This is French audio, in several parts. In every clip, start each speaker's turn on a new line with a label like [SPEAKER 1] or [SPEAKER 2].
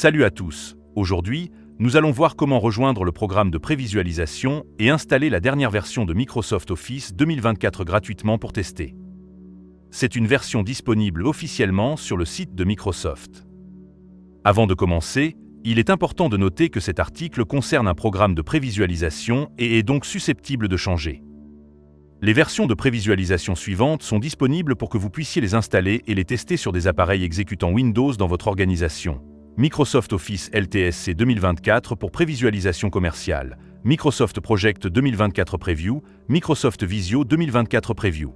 [SPEAKER 1] Salut à tous. Aujourd'hui, nous allons voir comment rejoindre le programme de prévisualisation et installer la dernière version de Microsoft Office 2024 gratuitement pour tester. C'est une version disponible officiellement sur le site de Microsoft. Avant de commencer, il est important de noter que cet article concerne un programme de prévisualisation et est donc susceptible de changer. Les versions de prévisualisation suivantes sont disponibles pour que vous puissiez les installer et les tester sur des appareils exécutant Windows dans votre organisation. Microsoft Office LTSC 2024 pour prévisualisation commerciale, Microsoft Project 2024 Preview, Microsoft Visio 2024 Preview.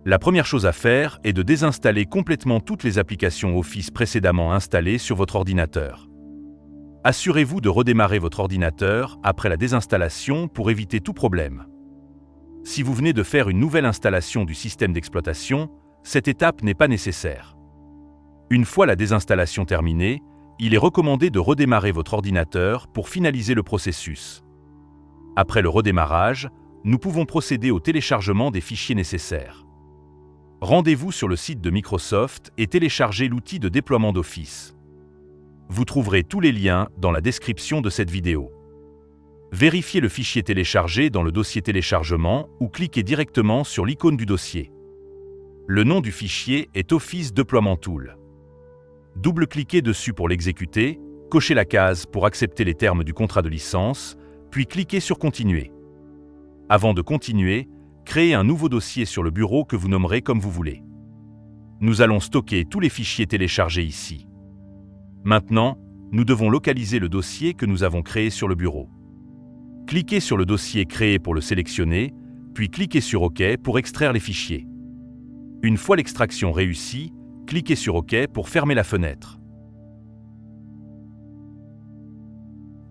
[SPEAKER 1] La première chose à faire est de désinstaller complètement toutes les applications Office précédemment installées sur votre ordinateur. Assurez-vous de redémarrer votre ordinateur après la désinstallation pour éviter tout problème. Si vous venez de faire une nouvelle installation du système d'exploitation, cette étape n'est pas nécessaire. Une fois la désinstallation terminée, il est recommandé de redémarrer votre ordinateur pour finaliser le processus. Après le redémarrage, nous pouvons procéder au téléchargement des fichiers nécessaires. Rendez-vous sur le site de Microsoft et téléchargez l'outil de déploiement d'Office. Vous trouverez tous les liens dans la description de cette vidéo. Vérifiez le fichier téléchargé dans le dossier téléchargement ou cliquez directement sur l'icône du dossier. Le nom du fichier est Office Deployment Tool. Double-cliquez dessus pour l'exécuter, cochez la case pour accepter les termes du contrat de licence, puis cliquez sur Continuer. Avant de continuer, créez un nouveau dossier sur le bureau que vous nommerez comme vous voulez. Nous allons stocker tous les fichiers téléchargés ici. Maintenant, nous devons localiser le dossier que nous avons créé sur le bureau. Cliquez sur le dossier créé pour le sélectionner, puis cliquez sur OK pour extraire les fichiers. Une fois l'extraction réussie, cliquez sur OK pour fermer la fenêtre.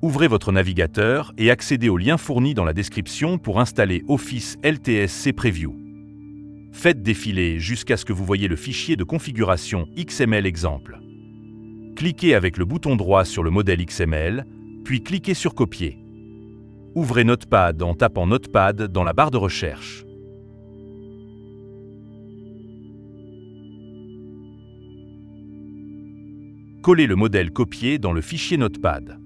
[SPEAKER 1] Ouvrez votre navigateur et accédez au lien fourni dans la description pour installer Office LTSC Preview. Faites défiler jusqu'à ce que vous voyez le fichier de configuration XML exemple. Cliquez avec le bouton droit sur le modèle XML, puis cliquez sur Copier. Ouvrez Notepad en tapant Notepad dans la barre de recherche. Collez le modèle copié dans le fichier Notepad.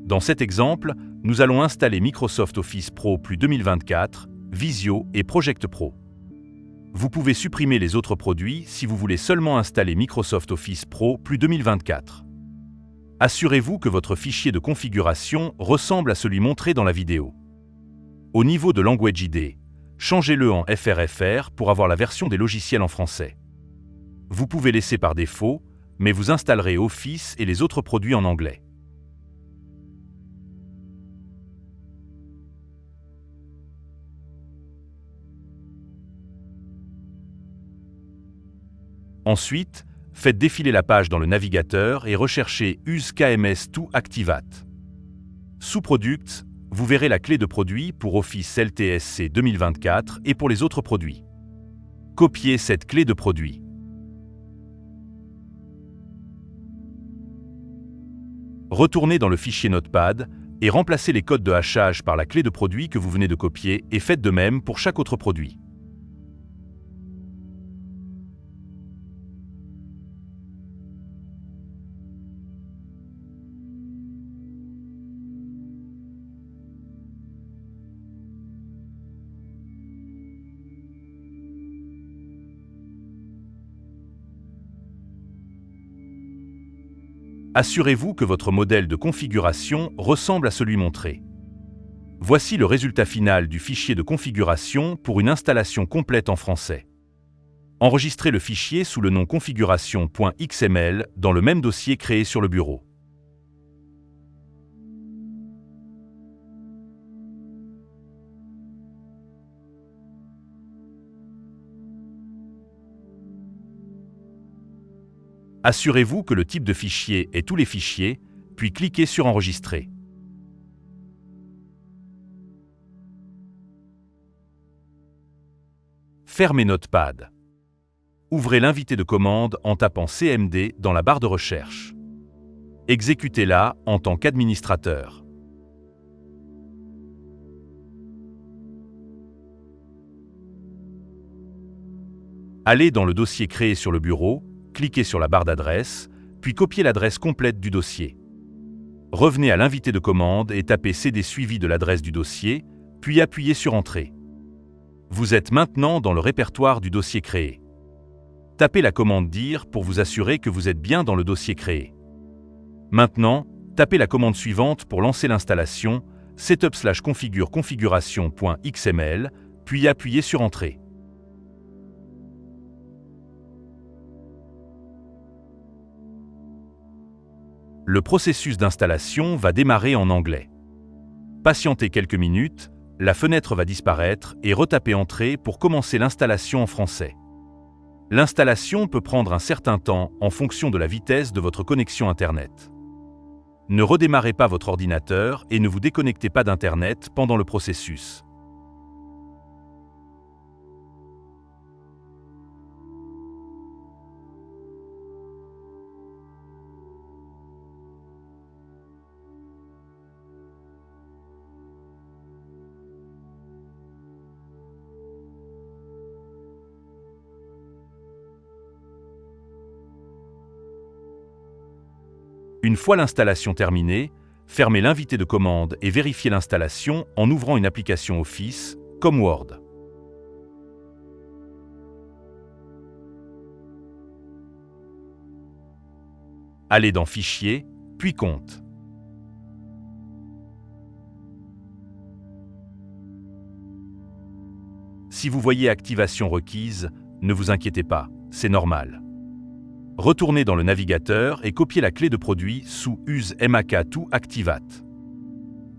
[SPEAKER 1] Dans cet exemple, nous allons installer Microsoft Office Pro Plus 2024, Visio et Project Pro. Vous pouvez supprimer les autres produits si vous voulez seulement installer Microsoft Office Pro Plus 2024. Assurez-vous que votre fichier de configuration ressemble à celui montré dans la vidéo. Au niveau de Language ID, changez-le en FRFR pour avoir la version des logiciels en français. Vous pouvez laisser par défaut, mais vous installerez Office et les autres produits en anglais. Ensuite, faites défiler la page dans le navigateur et recherchez Use KMS to Activate. Sous Products, vous verrez la clé de produit pour Office LTSC 2024 et pour les autres produits. Copiez cette clé de produit. Retournez dans le fichier Notepad et remplacez les codes de hachage par la clé de produit que vous venez de copier et faites de même pour chaque autre produit. Assurez-vous que votre modèle de configuration ressemble à celui montré. Voici le résultat final du fichier de configuration pour une installation complète en français. Enregistrez le fichier sous le nom configuration.xml dans le même dossier créé sur le bureau. Assurez-vous que le type de fichier est tous les fichiers, puis cliquez sur Enregistrer. Fermez Notepad. Ouvrez l'invité de commande en tapant CMD dans la barre de recherche. Exécutez-la en tant qu'administrateur. Allez dans le dossier créé sur le bureau, cliquez sur la barre d'adresse, puis copiez l'adresse complète du dossier. Revenez à l'invité de commande et tapez CD suivi de l'adresse du dossier, puis appuyez sur Entrée. Vous êtes maintenant dans le répertoire du dossier créé. Tapez la commande DIR pour vous assurer que vous êtes bien dans le dossier créé. Maintenant, tapez la commande suivante pour lancer l'installation setup/configure configuration.xml, puis appuyez sur Entrée. Le processus d'installation va démarrer en anglais. Patientez quelques minutes, la fenêtre va disparaître et retapez Entrée pour commencer l'installation en français. L'installation peut prendre un certain temps en fonction de la vitesse de votre connexion Internet. Ne redémarrez pas votre ordinateur et ne vous déconnectez pas d'Internet pendant le processus. Une fois l'installation terminée, fermez l'invité de commande et vérifiez l'installation en ouvrant une application Office, comme Word. Allez dans Fichier, puis Compte. Si vous voyez Activation requise, ne vous inquiétez pas, c'est normal. Retournez dans le navigateur et copiez la clé de produit sous Use MAK to Activate.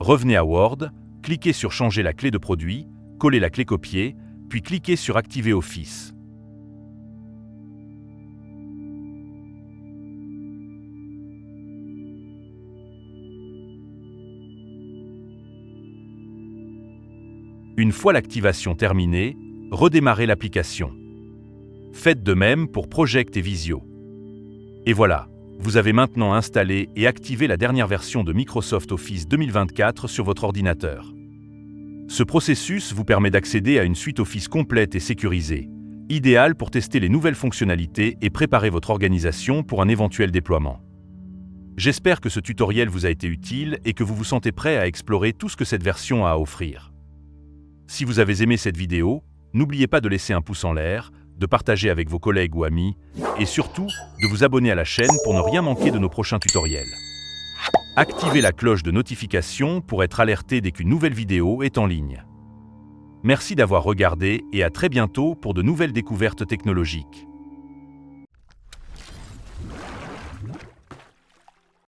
[SPEAKER 1] Revenez à Word, cliquez sur Changer la clé de produit, collez la clé copiée, puis cliquez sur Activer Office. Une fois l'activation terminée, redémarrez l'application. Faites de même pour Project et Visio. Et voilà, vous avez maintenant installé et activé la dernière version de Microsoft Office 2024 sur votre ordinateur. Ce processus vous permet d'accéder à une suite Office complète et sécurisée, idéale pour tester les nouvelles fonctionnalités et préparer votre organisation pour un éventuel déploiement. J'espère que ce tutoriel vous a été utile et que vous vous sentez prêt à explorer tout ce que cette version a à offrir. Si vous avez aimé cette vidéo, n'oubliez pas de laisser un pouce en l'air, de partager avec vos collègues ou amis, et surtout, de vous abonner à la chaîne pour ne rien manquer de nos prochains tutoriels. Activez la cloche de notification pour être alerté dès qu'une nouvelle vidéo est en ligne. Merci d'avoir regardé et à très bientôt pour de nouvelles découvertes technologiques.